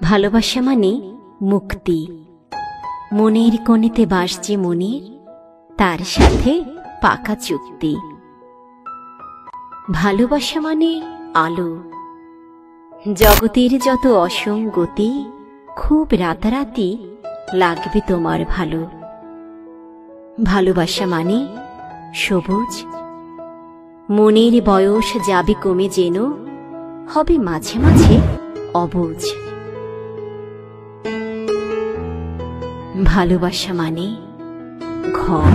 ভালোবাসা মানে মুক্তি। মনের কোণেতে বাস যে মনের, তার সাথে পাকা চুক্তি। ভালোবাসা মানে আলো। জগতের যত অসঙ্গতি, খুব রাতারাতি লাগবে তোমার ভালো। ভালোবাসা মানে সবুজ। মনের বয়স যাবে কমে, যেন হবে মাঝে মাঝে অবুঝ। ভালোবাসা মানে ঘর।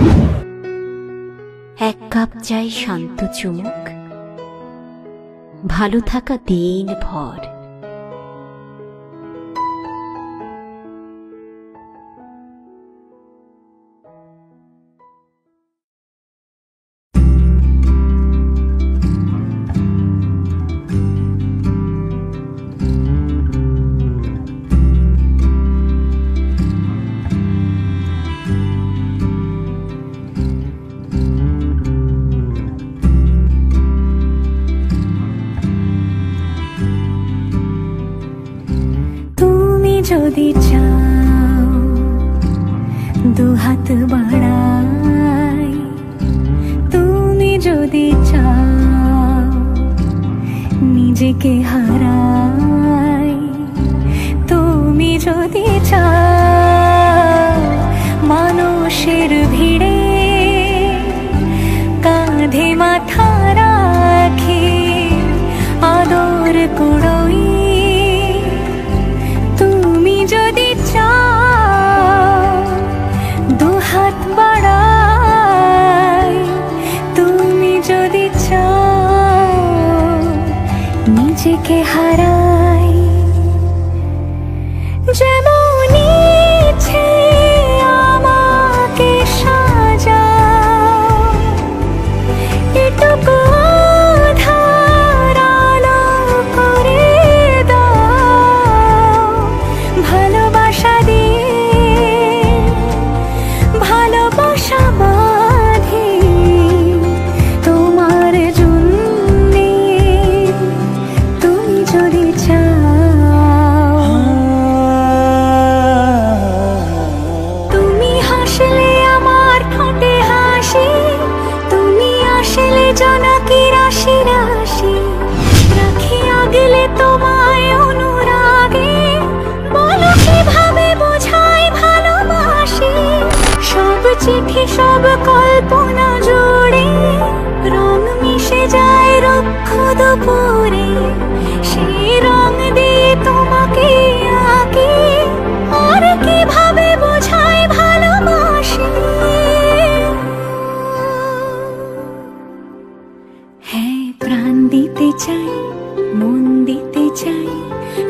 এক কাপ চাই শান্ত চুমুক, ভালো থাকা দিন ভর। যদি চাও দুহাত বাড়াই, তুমি যদি চাও নিজেকে হারাই, তুমি যদি চাও মানুষের ভিড়ে কাঁধে মাথা রাখি আদর কুড়োই, যদি চাও দুহাত বাড়াই, তুমি যদি চাও নিজেকে হারাই। যেমন ইচ্ছে আমাকে সাজাও, এটুকু চিঠি সব কল্পনা জুড়ে রং মিশে যায় রুক্ষ দুপুরে, সেই রং দিয়ে তোমাকে আঁকি আর কিভাবে বোঝাই ভালোবাসি। হ্যাঁ, প্রাণ দিতে চাই, মন দিতে চাই,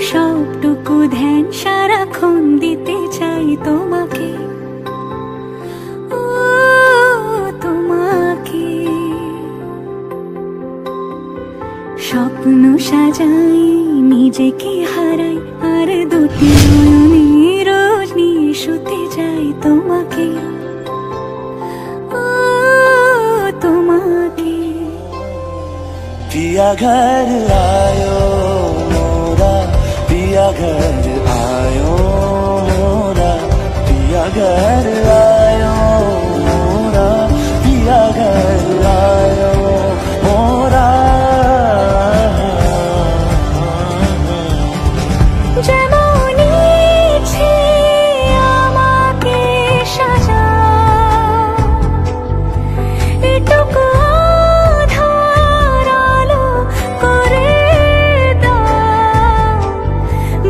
সবটুকু ধ্যান সারাক্ষণ দিতে চাই তোমাকে। স্বপ্ন সাজাই, নিজেকে হারাই, আর দুটি নয়নে রোজ নিয়ে শুতে যাই তোমাকে, তোমাকে। पिया घर आयो मोरा, पिया घर आयो मोरा, पिया घर आयो मोरा, पिया घर आयो मोरा। যেমন ইচ্ছে আমাকে সাজাও, এটুকু আধার আলো করে দাও,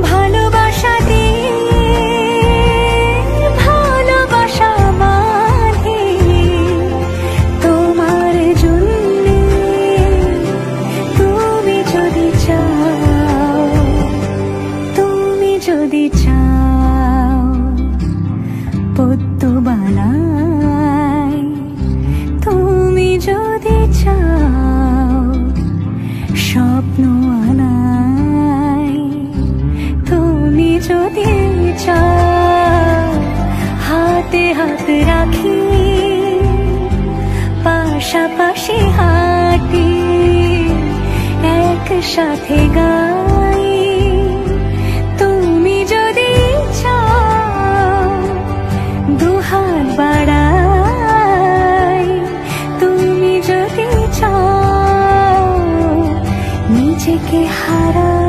ভালোবাসা দিয়ে ভালোবাসা বাঁধি তোমার জন্যে। তুমি যদি চাও, তুমি যদি চাও পদ্ম বানাই, তুমি যদি চাও স্বপ্ন আনাই, তুমি যদি চাও হাতে হাত রাখি পাশাপাশি হাঁটি একসাথে গাই, তুমি নিজেকে হারাই।